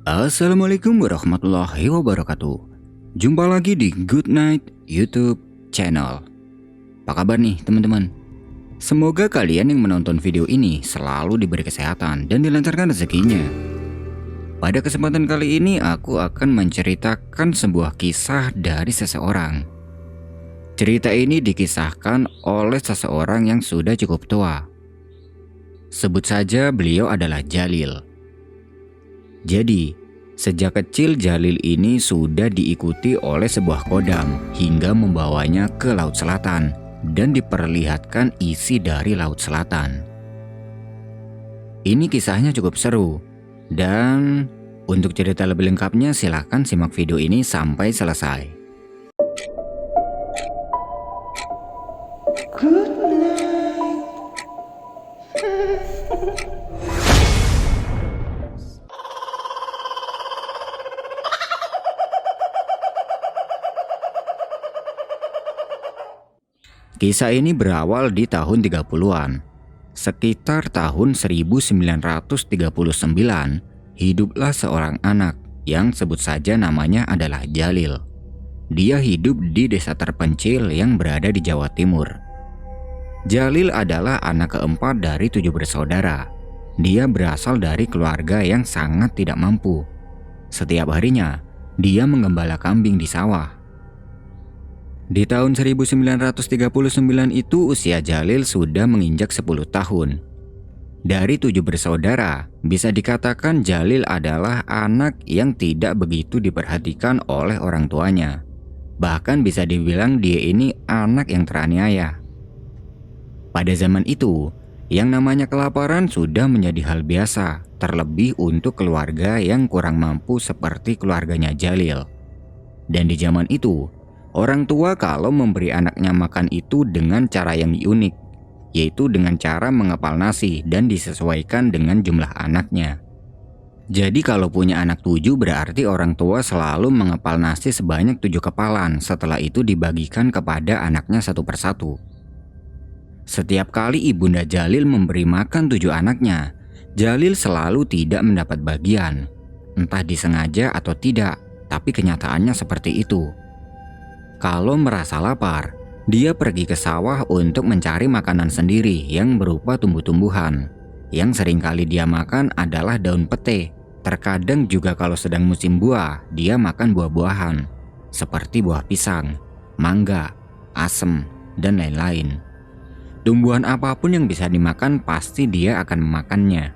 Assalamualaikum warahmatullahi wabarakatuh. Jumpa lagi di Good Night YouTube channel. Apa kabar nih teman-teman? Semoga kalian yang menonton video ini selalu diberi kesehatan dan dilancarkan rezekinya. Pada kesempatan kali ini aku akan menceritakan sebuah kisah dari seseorang. Cerita ini dikisahkan oleh seseorang yang sudah cukup tua. Sebut saja beliau adalah Jalil. Jadi, sejak kecil Jalil ini sudah diikuti oleh sebuah kodam hingga membawanya ke Laut Selatan dan diperlihatkan isi dari Laut Selatan. Ini kisahnya cukup seru dan untuk cerita lebih lengkapnya silahkan simak video ini sampai selesai. Good night. Kisah ini berawal di tahun 30-an. Sekitar tahun 1939, hiduplah seorang anak yang sebut saja namanya adalah Jalil. Dia hidup di desa terpencil yang berada di Jawa Timur. Jalil adalah anak keempat dari 7 bersaudara. Dia berasal dari keluarga yang sangat tidak mampu. Setiap harinya, dia menggembala kambing di sawah. Di tahun 1939 itu usia Jalil sudah menginjak 10 tahun. Dari 7 bersaudara, bisa dikatakan Jalil adalah anak yang tidak begitu diperhatikan oleh orang tuanya. Bahkan bisa dibilang dia ini anak yang teraniaya. Pada zaman itu, yang namanya kelaparan sudah menjadi hal biasa, terlebih untuk keluarga yang kurang mampu seperti keluarganya Jalil. Dan di zaman itu, orang tua kalau memberi anaknya makan itu dengan cara yang unik, yaitu dengan cara mengepal nasi dan disesuaikan dengan jumlah anaknya. Jadi kalau punya anak 7 berarti orang tua selalu mengepal nasi sebanyak 7 kepalan, setelah itu dibagikan kepada anaknya satu persatu. Setiap kali ibunda Jalil memberi makan 7 anaknya, Jalil selalu tidak mendapat bagian. Entah disengaja atau tidak, tapi kenyataannya seperti itu. Kalau merasa lapar, dia pergi ke sawah untuk mencari makanan sendiri yang berupa tumbuh-tumbuhan. Yang seringkali dia makan adalah daun pete. Terkadang juga kalau sedang musim buah, dia makan buah-buahan seperti buah pisang, mangga, asem, dan lain-lain. Tumbuhan apapun yang bisa dimakan pasti dia akan memakannya.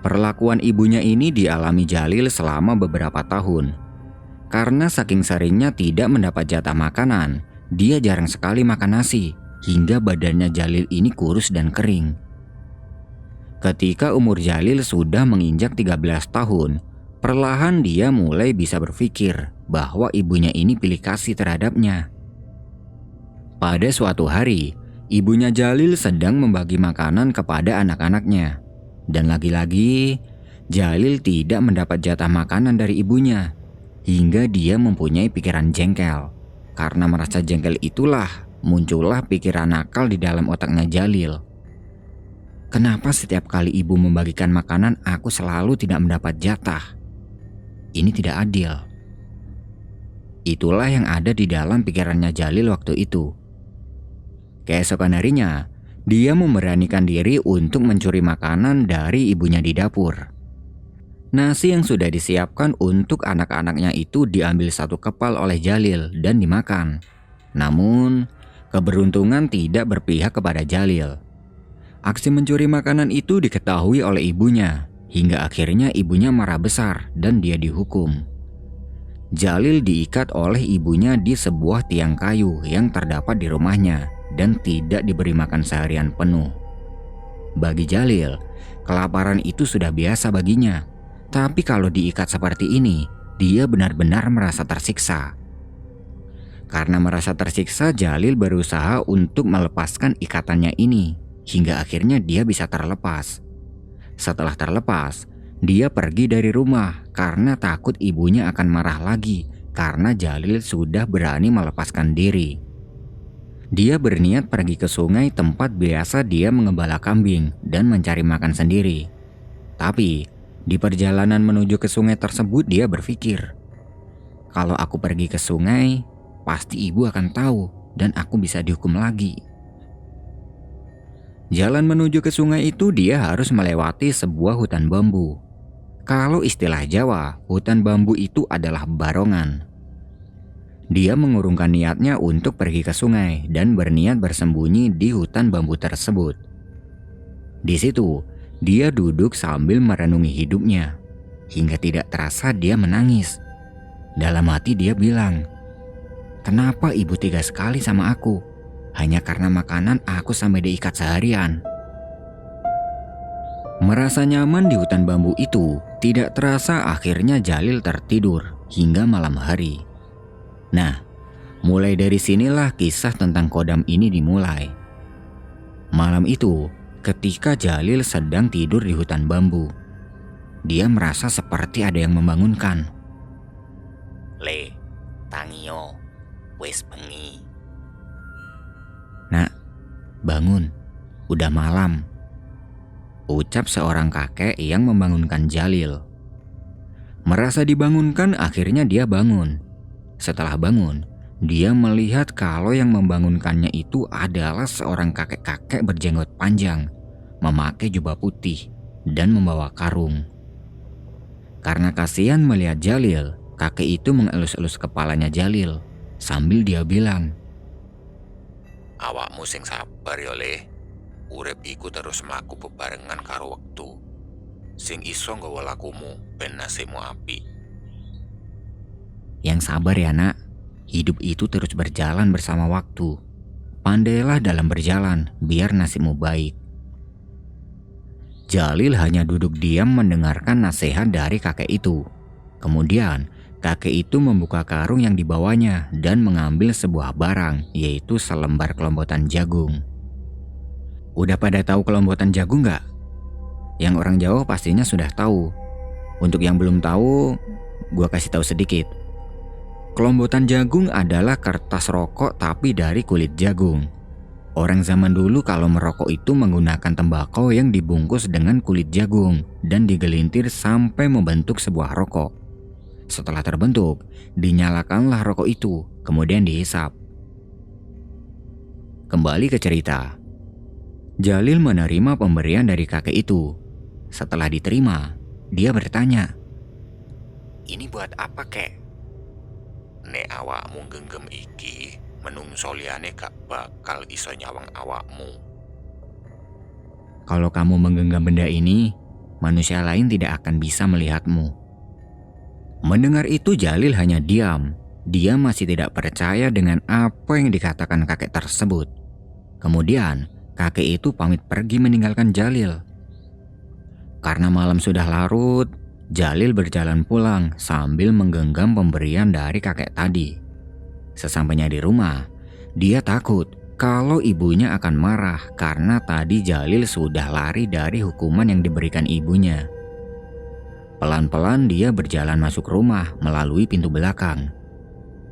Perlakuan ibunya ini dialami Jalil selama beberapa tahun. Karena saking seringnya tidak mendapat jatah makanan, dia jarang sekali makan nasi, hingga badannya Jalil ini kurus dan kering. Ketika umur Jalil sudah menginjak 13 tahun, perlahan dia mulai bisa berpikir bahwa ibunya ini pilih kasih terhadapnya. Pada suatu hari, ibunya Jalil sedang membagi makanan kepada anak-anaknya. Dan lagi-lagi, Jalil tidak mendapat jatah makanan dari ibunya. Hingga dia mempunyai pikiran jengkel. Karena merasa jengkel itulah muncullah pikiran nakal di dalam otaknya Jalil. Kenapa setiap kali ibu membagikan makanan aku selalu tidak mendapat jatah? Ini tidak adil. Itulah yang ada di dalam pikirannya Jalil waktu itu. Keesokan harinya, dia memberanikan diri untuk mencuri makanan dari ibunya di dapur. Nasi yang sudah disiapkan untuk anak-anaknya itu diambil satu kepal oleh Jalil dan dimakan. Namun, keberuntungan tidak berpihak kepada Jalil. Aksi mencuri makanan itu diketahui oleh ibunya, hingga akhirnya ibunya marah besar dan dia dihukum. Jalil diikat oleh ibunya di sebuah tiang kayu yang terdapat di rumahnya dan tidak diberi makan seharian penuh. Bagi Jalil, kelaparan itu sudah biasa baginya. Tapi kalau diikat seperti ini, dia benar-benar merasa tersiksa. Karena merasa tersiksa, Jalil berusaha untuk melepaskan ikatannya ini, hingga akhirnya dia bisa terlepas. Setelah terlepas, dia pergi dari rumah karena takut ibunya akan marah lagi karena Jalil sudah berani melepaskan diri. Dia berniat pergi ke sungai tempat biasa dia mengembala kambing dan mencari makan sendiri. Tapi Di perjalanan menuju ke sungai tersebut dia berpikir, kalau aku pergi ke sungai, pasti ibu akan tahu dan aku bisa dihukum lagi. Jalan menuju ke sungai itu dia harus melewati sebuah hutan bambu. Kalau istilah Jawa, hutan bambu itu adalah barongan. Dia mengurungkan niatnya untuk pergi ke sungai dan berniat bersembunyi di hutan bambu tersebut. Di situ, dia duduk sambil merenungi hidupnya. Hingga tidak terasa dia menangis. Dalam hati dia bilang, "Kenapa ibu tega sekali sama aku? Hanya karena makanan aku sampai diikat seharian." Merasa nyaman di hutan bambu itu, tidak terasa akhirnya Jalil tertidur hingga malam hari. Nah, mulai dari sinilah kisah tentang kodam ini dimulai. Malam itu, ketika Jalil sedang tidur di hutan bambu, dia merasa seperti ada yang membangunkan. "Le, tangio, wis bengi." "Nak, bangun, udah malam," ucap seorang kakek yang membangunkan Jalil. Merasa dibangunkan, akhirnya dia bangun. Setelah bangun, dia melihat kalau yang membangunkannya itu adalah seorang kakek-kakek berjenggot panjang, memakai jubah putih, dan membawa karung. Karena kasihan melihat Jalil, kakek itu mengelus-elus kepalanya Jalil, sambil dia bilang, "Awakmu sing sabar ya, Le. Urip iku terus mlaku bebarengan karo wektu. Sing iso nggawa lakumu ben nasibmu apik." "Yang sabar ya nak, hidup itu terus berjalan bersama waktu. Pandailah dalam berjalan biar nasibmu baik." Jalil hanya duduk diam mendengarkan nasihat dari kakek itu. Kemudian kakek itu membuka karung yang dibawanya dan mengambil sebuah barang, yaitu selembar kelompotan jagung. Udah pada tahu kelompotan jagung nggak? Yang orang Jawa pastinya sudah tahu. Untuk yang belum tahu, gua kasih tahu sedikit. Kelompotan jagung adalah kertas rokok tapi dari kulit jagung. Orang zaman dulu kalau merokok itu menggunakan tembakau yang dibungkus dengan kulit jagung dan digelintir sampai membentuk sebuah rokok. Setelah terbentuk, dinyalakanlah rokok itu, kemudian dihisap. Kembali ke cerita. Jalil menerima pemberian dari kakek itu. Setelah diterima, dia bertanya, "Ini buat apa, Kek?" "Nek awakmu genggam iki, menungso liyane gak bakal iso nyawang awakmu." "Kalau kamu menggenggam benda ini, manusia lain tidak akan bisa melihatmu." Mendengar itu Jalil hanya diam. Dia masih tidak percaya dengan apa yang dikatakan kakek tersebut. Kemudian kakek itu pamit pergi meninggalkan Jalil. Karena malam sudah larut, Jalil berjalan pulang sambil menggenggam pemberian dari kakek tadi. Sesampainya di rumah, dia takut kalau ibunya akan marah karena tadi Jalil sudah lari dari hukuman yang diberikan ibunya. Pelan-pelan dia berjalan masuk rumah melalui pintu belakang.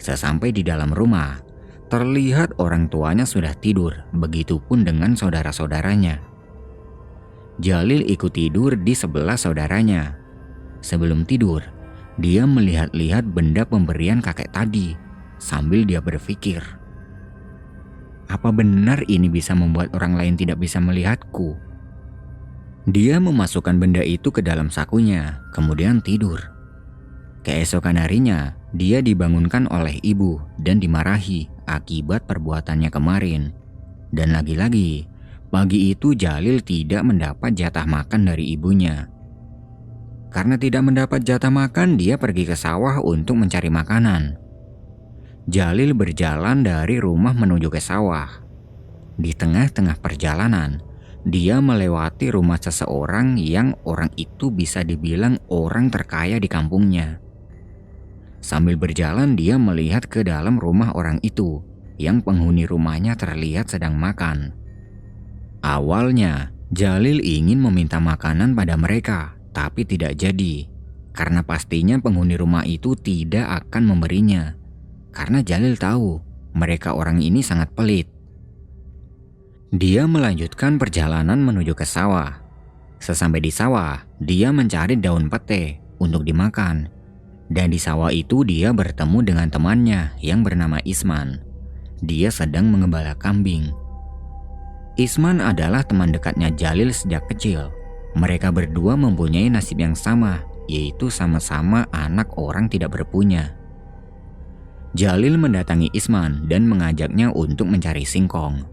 Sesampai di dalam rumah, terlihat orang tuanya sudah tidur, begitupun dengan saudara-saudaranya. Jalil ikut tidur di sebelah saudaranya. Sebelum tidur, dia melihat-lihat benda pemberian kakek tadi, sambil dia berpikir, apa benar ini bisa membuat orang lain tidak bisa melihatku? Dia memasukkan benda itu ke dalam sakunya, kemudian tidur. Keesokan harinya, dia dibangunkan oleh ibu dan dimarahi akibat perbuatannya kemarin. Dan lagi-lagi, pagi itu Jalil tidak mendapat jatah makan dari ibunya. Karena tidak mendapat jatah makan, dia pergi ke sawah untuk mencari makanan. Jalil berjalan dari rumah menuju ke sawah. Di tengah-tengah perjalanan, dia melewati rumah seseorang yang orang itu bisa dibilang orang terkaya di kampungnya. Sambil berjalan dia melihat ke dalam rumah orang itu yang penghuni rumahnya terlihat sedang makan. Awalnya Jalil ingin meminta makanan pada mereka, tapi tidak jadi. Karena pastinya penghuni rumah itu tidak akan memberinya. Karena Jalil tahu mereka orang ini sangat pelit. Dia melanjutkan perjalanan menuju ke sawah. Sesampai di sawah, dia mencari daun pete untuk dimakan. Dan di sawah itu dia bertemu dengan temannya yang bernama Isman. Dia sedang mengembala kambing. Isman adalah teman dekatnya Jalil sejak kecil. Mereka berdua mempunyai nasib yang sama, yaitu sama-sama anak orang tidak berpunya. Jalil mendatangi Isman dan mengajaknya untuk mencari singkong.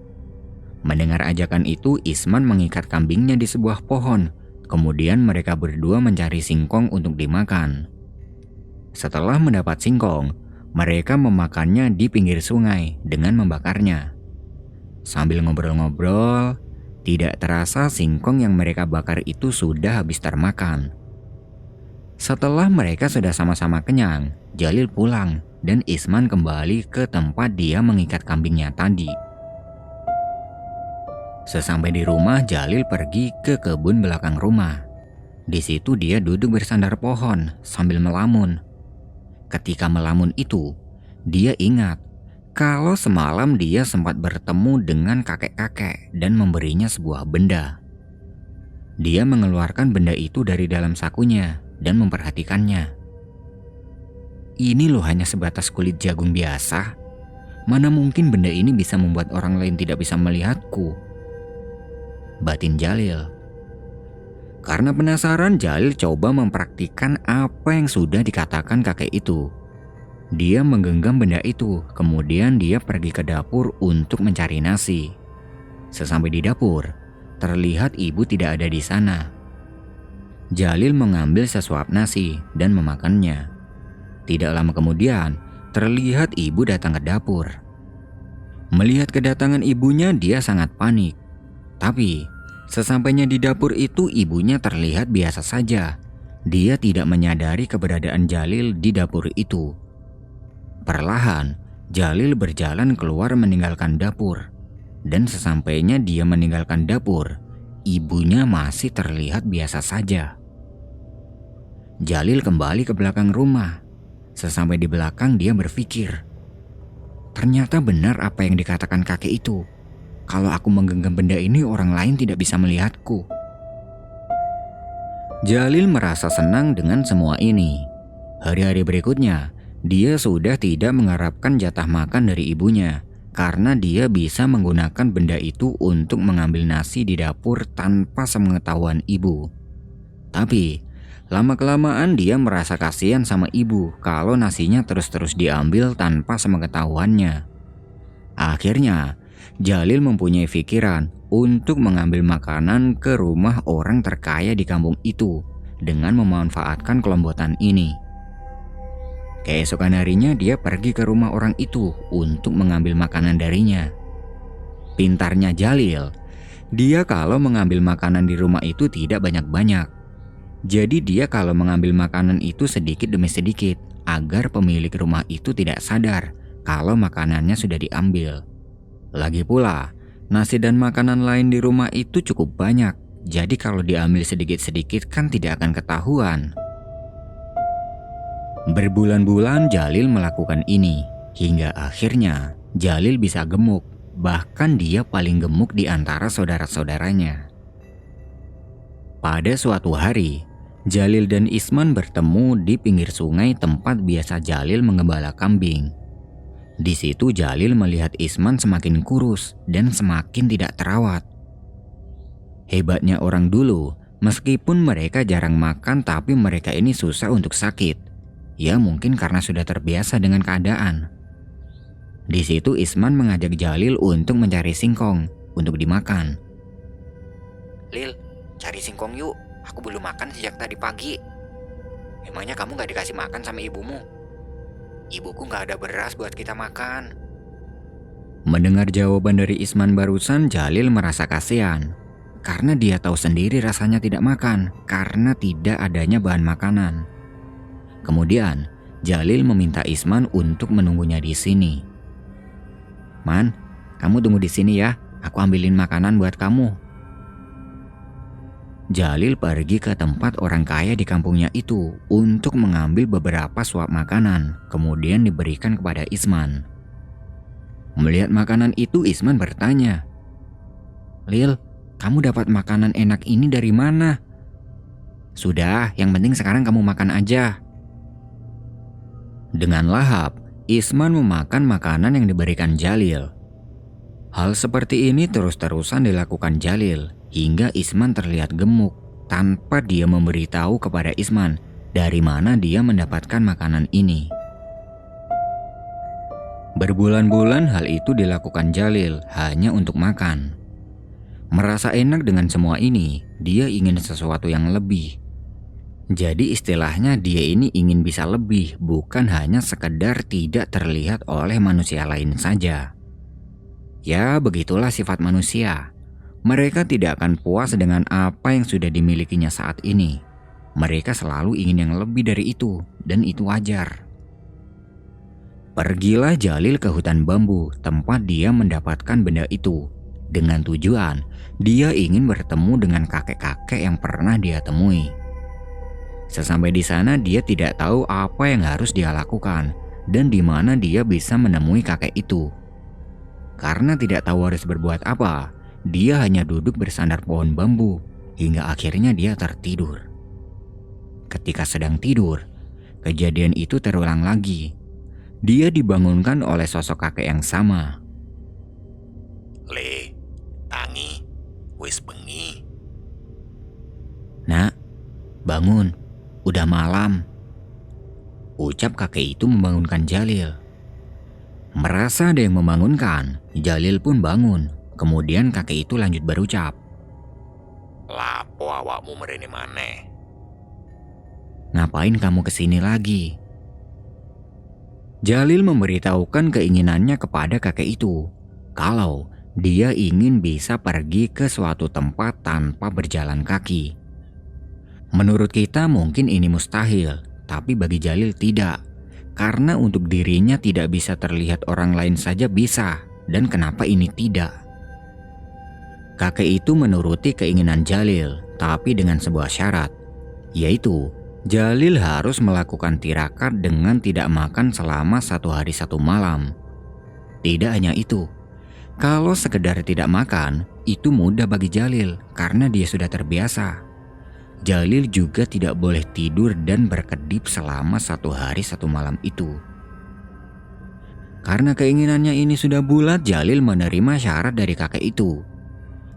Mendengar ajakan itu, Isman mengikat kambingnya di sebuah pohon. Kemudian mereka berdua mencari singkong untuk dimakan. Setelah mendapat singkong, mereka memakannya di pinggir sungai dengan membakarnya. Sambil ngobrol-ngobrol, tidak terasa singkong yang mereka bakar itu sudah habis termakan. Setelah mereka sudah sama-sama kenyang, Jalil pulang dan Isman kembali ke tempat dia mengikat kambingnya tadi. Sesampai di rumah, Jalil pergi ke kebun belakang rumah. Di situ dia duduk bersandar pohon sambil melamun. Ketika melamun itu, dia ingat kalau semalam dia sempat bertemu dengan kakek-kakek dan memberinya sebuah benda. Dia mengeluarkan benda itu dari dalam sakunya dan memperhatikannya. Ini loh hanya sebatas kulit jagung biasa. Mana mungkin benda ini bisa membuat orang lain tidak bisa melihatku? Batin Jalil. Karena penasaran, Jalil coba mempraktikkan apa yang sudah dikatakan kakek itu. Dia menggenggam benda itu, kemudian dia pergi ke dapur untuk mencari nasi. Sesampai di dapur, terlihat ibu tidak ada di sana. Jalil mengambil sesuap nasi dan memakannya. Tidak lama kemudian, terlihat ibu datang ke dapur. Melihat kedatangan ibunya, dia sangat panik. Tapi, sesampainya di dapur itu, ibunya terlihat biasa saja. Dia tidak menyadari keberadaan Jalil di dapur itu. Perlahan, Jalil berjalan keluar meninggalkan dapur. Dan sesampainya dia meninggalkan dapur, ibunya masih terlihat biasa saja. Jalil kembali ke belakang rumah. Sesampai di belakang, dia berpikir, ternyata benar apa yang dikatakan kakek itu. Kalau aku menggenggam benda ini, orang lain tidak bisa melihatku. Jalil merasa senang dengan semua ini. Hari-hari berikutnya, dia sudah tidak mengharapkan jatah makan dari ibunya, karena dia bisa menggunakan benda itu untuk mengambil nasi di dapur tanpa sepengetahuan ibu. Tapi, lama-kelamaan dia merasa kasihan sama ibu kalau nasinya terus-terus diambil tanpa sepengetahuannya. Akhirnya, Jalil mempunyai pikiran untuk mengambil makanan ke rumah orang terkaya di kampung itu dengan memanfaatkan kelembutan ini. Keesokan harinya dia pergi ke rumah orang itu untuk mengambil makanan darinya. Pintarnya Jalil, dia kalau mengambil makanan di rumah itu tidak banyak-banyak. Jadi dia kalau mengambil makanan itu sedikit demi sedikit agar pemilik rumah itu tidak sadar kalau makanannya sudah diambil. Lagi pula, nasi dan makanan lain di rumah itu cukup banyak. Jadi kalau diambil sedikit-sedikit kan tidak akan ketahuan. Berbulan-bulan Jalil melakukan ini, hingga akhirnya Jalil bisa gemuk. Bahkan dia paling gemuk di antara saudara-saudaranya. Pada suatu hari, Jalil dan Isman bertemu di pinggir sungai tempat biasa Jalil mengembala kambing. Di situ Jalil melihat Isman semakin kurus dan semakin tidak terawat. Hebatnya orang dulu, meskipun mereka jarang makan tapi mereka ini susah untuk sakit. Ya mungkin karena sudah terbiasa dengan keadaan. Di situ Isman mengajak Jalil untuk mencari singkong untuk dimakan. Lil, cari singkong yuk. Aku belum makan sejak tadi pagi. Emangnya kamu gak dikasih makan sama ibumu? Ibuku gak ada beras buat kita makan. Mendengar jawaban dari Isman barusan, Jalil merasa kasihan. Karena dia tahu sendiri rasanya tidak makan karena tidak adanya bahan makanan. Kemudian, Jalil meminta Isman untuk menunggunya di sini. Man, kamu tunggu di sini ya. Aku ambilin makanan buat kamu. Jalil pergi ke tempat orang kaya di kampungnya itu untuk mengambil beberapa suap makanan, kemudian diberikan kepada Isman. Melihat makanan itu, Isman bertanya, Lil, Kamu dapat makanan enak ini dari mana? Sudah, yang penting sekarang kamu makan aja. Dengan lahap, Isman memakan makanan yang diberikan Jalil. Hal seperti ini terus-terusan dilakukan Jalil hingga Isman terlihat gemuk tanpa dia memberitahu kepada Isman dari mana dia mendapatkan makanan ini. Berbulan-bulan hal itu dilakukan Jalil hanya untuk makan. Merasa enak dengan semua ini, dia ingin sesuatu yang lebih. Jadi istilahnya dia ini ingin bisa lebih, bukan hanya sekedar tidak terlihat oleh manusia lain saja. Ya, begitulah sifat manusia. Mereka tidak akan puas dengan apa yang sudah dimilikinya saat ini. Mereka selalu ingin yang lebih dari itu, dan itu wajar. Pergilah Jalil ke hutan bambu tempat dia mendapatkan benda itu. Dengan tujuan, dia ingin bertemu dengan kakek-kakek yang pernah dia temui. Sesampai di sana, dia tidak tahu apa yang harus dia lakukan dan di mana dia bisa menemui kakek itu. Karena tidak tahu harus berbuat apa, dia hanya duduk bersandar pohon bambu hingga akhirnya dia tertidur. Ketika sedang tidur, kejadian itu terulang lagi. Dia dibangunkan oleh sosok kakek yang sama. Le, tangi, wis bengi. Nak, bangun, udah malam. Ucap kakek itu membangunkan Jalil. Merasa ada yang membangunkan, Jalil pun bangun. Kemudian kakek itu lanjut berucap. Lapo awakmu merene maneh? Ngapain kamu kesini lagi? Jalil memberitahukan keinginannya kepada kakek itu. Kalau dia ingin bisa pergi ke suatu tempat tanpa berjalan kaki. Menurut kita mungkin ini mustahil, tapi bagi Jalil tidak. Karena untuk dirinya tidak bisa terlihat orang lain saja bisa, dan kenapa ini tidak? Kakek itu menuruti keinginan Jalil, tapi dengan sebuah syarat, yaitu Jalil harus melakukan tirakat dengan tidak makan selama 1 hari 1 malam. Tidak hanya itu, kalau sekedar tidak makan, itu mudah bagi Jalil karena dia sudah terbiasa. Jalil juga tidak boleh tidur dan berkedip selama 1 hari 1 malam itu. Karena keinginannya ini sudah bulat, Jalil menerima syarat dari kakek itu.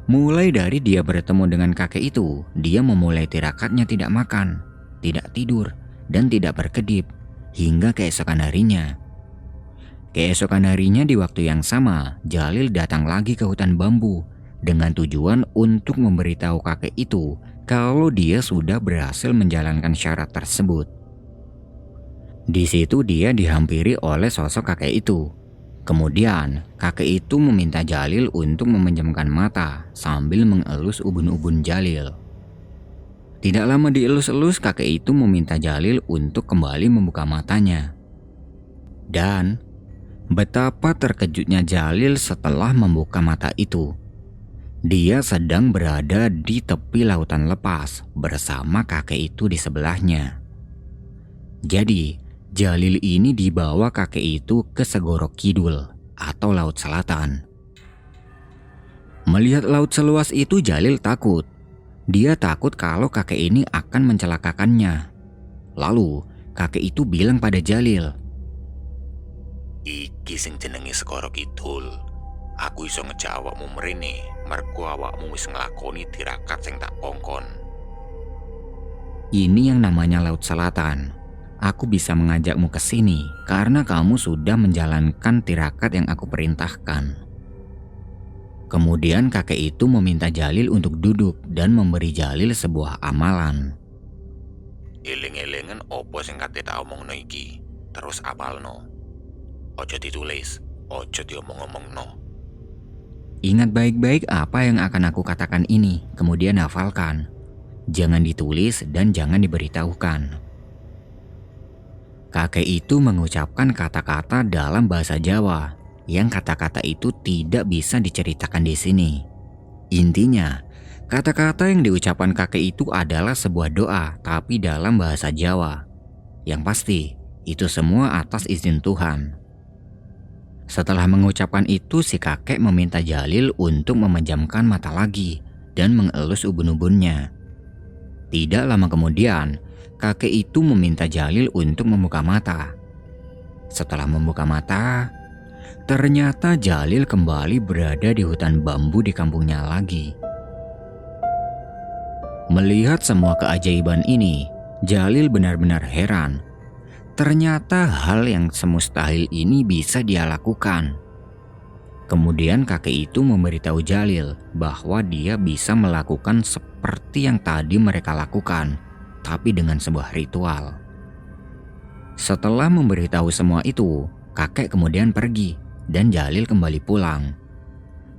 Mulai dari dia bertemu dengan kakek itu, dia memulai tirakatnya tidak makan, tidak tidur, dan tidak berkedip hingga keesokan harinya. Keesokan harinya di waktu yang sama, Jalil datang lagi ke hutan bambu dengan tujuan untuk memberitahu kakek itu kalau dia sudah berhasil menjalankan syarat tersebut. Di situ dia dihampiri oleh sosok kakek itu. Kemudian kakek itu meminta Jalil untuk memejamkan mata sambil mengelus ubun-ubun Jalil. Tidak lama dielus-elus, kakek itu meminta Jalil untuk kembali membuka matanya. Dan betapa terkejutnya Jalil setelah membuka mata itu. Dia sedang berada di tepi lautan lepas bersama kakek itu di sebelahnya. Jadi, Jalil ini dibawa kakek itu ke Segoro Kidul atau Laut Selatan. Melihat laut seluas itu, Jalil takut. Dia takut kalau kakek ini akan mencelakakannya. Lalu, kakek itu bilang pada Jalil, Iki sing jenenge Segoro Kidul. Aku iso ngejawabmu mrene mergo awakmu wis nglakoni tirakat sing tak kongkon. ini yang namanya Laut Selatan. Aku bisa mengajakmu ke sini karena kamu sudah menjalankan tirakat yang aku perintahkan. Kemudian kakek itu meminta Jalil untuk duduk dan memberi Jalil sebuah amalan. Eling-elingan opo sing kate tak omongno iki, terus apalno. Ojo ditulis, ojo diomong-omongno. Ingat baik-baik apa yang akan aku katakan ini, kemudian hafalkan. Jangan ditulis dan jangan diberitahukan. Kakek itu mengucapkan kata-kata dalam bahasa Jawa, yang kata-kata itu tidak bisa diceritakan di sini. Intinya, kata-kata yang diucapkan kakek itu adalah sebuah doa, tapi dalam bahasa Jawa. Yang pasti, itu semua atas izin Tuhan. Setelah mengucapkan itu, si kakek meminta Jalil untuk memejamkan mata lagi dan mengelus ubun-ubunnya. Tidak lama kemudian, kakek itu meminta Jalil untuk membuka mata. Setelah membuka mata, ternyata Jalil kembali berada di hutan bambu di kampungnya lagi. Melihat semua keajaiban ini, Jalil benar-benar heran. Ternyata hal yang semustahil ini bisa dia lakukan. Kemudian kakek itu memberitahu Jalil bahwa dia bisa melakukan seperti yang tadi mereka lakukan, tapi dengan sebuah ritual. Setelah memberitahu semua itu, kakek kemudian pergi dan Jalil kembali pulang.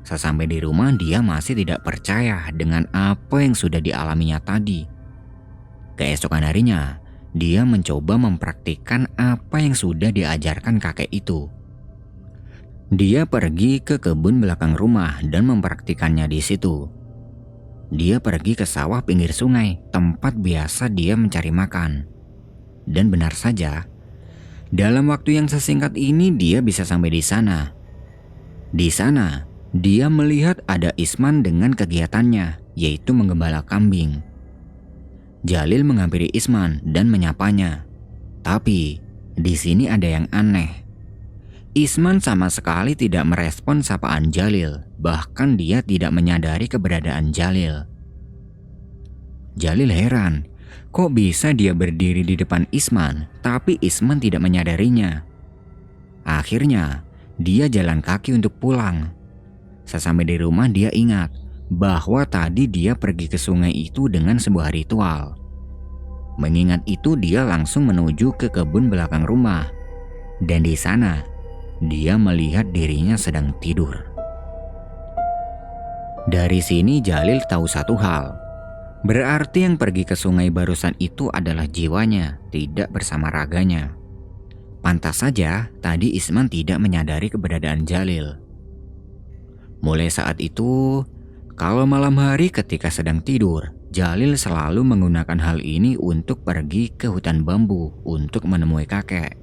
Sesampai di rumah, dia masih tidak percaya dengan apa yang sudah dialaminya tadi. Keesokan harinya, dia mencoba mempraktikkan apa yang sudah diajarkan kakek itu. Dia pergi ke kebun belakang rumah dan mempraktikannya di situ. Dia pergi ke sawah pinggir sungai, tempat biasa dia mencari makan. Dan benar saja, dalam waktu yang sesingkat ini dia bisa sampai di sana. Di sana, dia melihat ada Isman dengan kegiatannya, yaitu menggembala kambing. Jalil menghampiri Isman dan menyapanya. Tapi, di sini ada yang aneh. Isman sama sekali tidak merespon sapaan Jalil, bahkan dia tidak menyadari keberadaan Jalil. Jalil heran, kok bisa dia berdiri di depan Isman, tapi Isman tidak menyadarinya. Akhirnya, dia jalan kaki untuk pulang. Sesampai di rumah dia ingat bahwa tadi dia pergi ke sungai itu dengan sebuah ritual. Mengingat itu dia langsung menuju ke kebun belakang rumah. Dan di sana, dia melihat dirinya sedang tidur. Dari sini Jalil tahu satu hal. Berarti yang pergi ke sungai barusan itu adalah jiwanya, tidak bersama raganya. Pantas saja tadi Isman tidak menyadari keberadaan Jalil. Mulai saat itu, kalau malam hari ketika sedang tidur, Jalil selalu menggunakan hal ini untuk pergi ke hutan bambu untuk menemui kakek.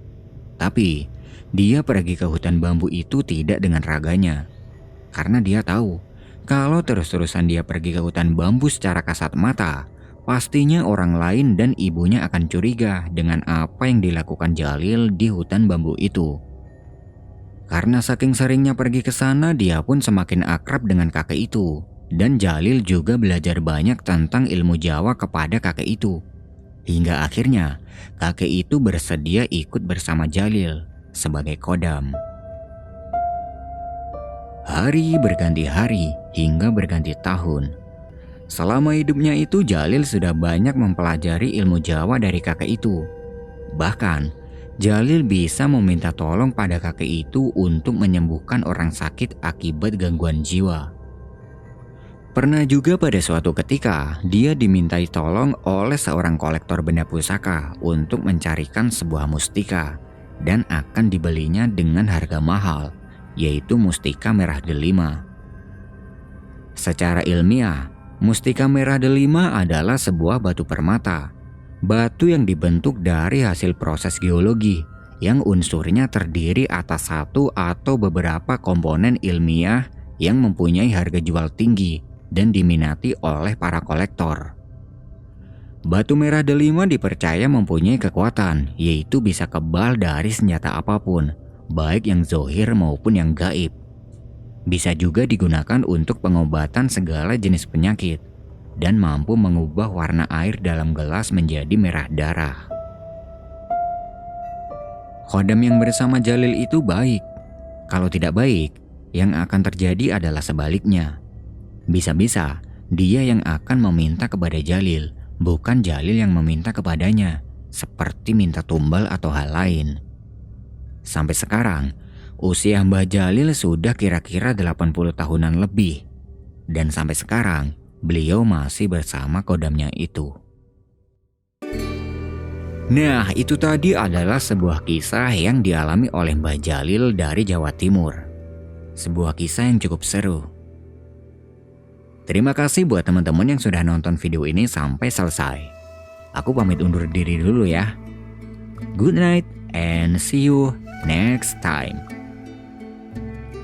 Tapi, dia pergi ke hutan bambu itu tidak dengan raganya. Karena dia tahu, kalau terus-terusan dia pergi ke hutan bambu secara kasat mata, pastinya orang lain dan ibunya akan curiga dengan apa yang dilakukan Jalil di hutan bambu itu. Karena saking seringnya pergi ke sana, dia pun semakin akrab dengan kakek itu. Dan Jalil juga belajar banyak tentang ilmu Jawa kepada kakek itu. Hingga akhirnya, kakek itu bersedia ikut bersama Jalil sebagai kodam. Hari berganti hari hingga berganti tahun. Selama hidupnya itu Jalil sudah banyak mempelajari ilmu Jawa dari kakek itu. Bahkan, Jalil bisa meminta tolong pada kakek itu untuk menyembuhkan orang sakit akibat gangguan jiwa. Pernah juga pada suatu ketika, dia dimintai tolong oleh seorang kolektor benda pusaka untuk mencarikan sebuah mustika dan akan dibelinya dengan harga mahal, yaitu mustika merah delima. Secara ilmiah, mustika merah delima adalah sebuah batu permata. Batu yang dibentuk dari hasil proses geologi yang unsurnya terdiri atas satu atau beberapa komponen ilmiah yang mempunyai harga jual tinggi dan diminati oleh para kolektor. Batu merah delima dipercaya mempunyai kekuatan, yaitu bisa kebal dari senjata apapun, baik yang zohir maupun yang gaib. Bisa juga digunakan untuk pengobatan segala jenis penyakit, dan mampu mengubah warna air dalam gelas menjadi merah darah. Khodam yang bersama Jalil itu baik. Kalau tidak baik, yang akan terjadi adalah sebaliknya. Bisa-bisa dia yang akan meminta kepada Jalil, bukan Jalil yang meminta kepadanya, seperti minta tumbal atau hal lain. Sampai sekarang, usia Mbah Jalil sudah kira-kira 80 tahunan lebih. Dan sampai sekarang, beliau masih bersama kodamnya itu. Nah, itu tadi adalah sebuah kisah yang dialami oleh Mbah Jalil dari Jawa Timur. Sebuah kisah yang cukup seru. Terima kasih buat teman-teman yang sudah nonton video ini sampai selesai. Aku pamit undur diri dulu ya. Good night and see you next time.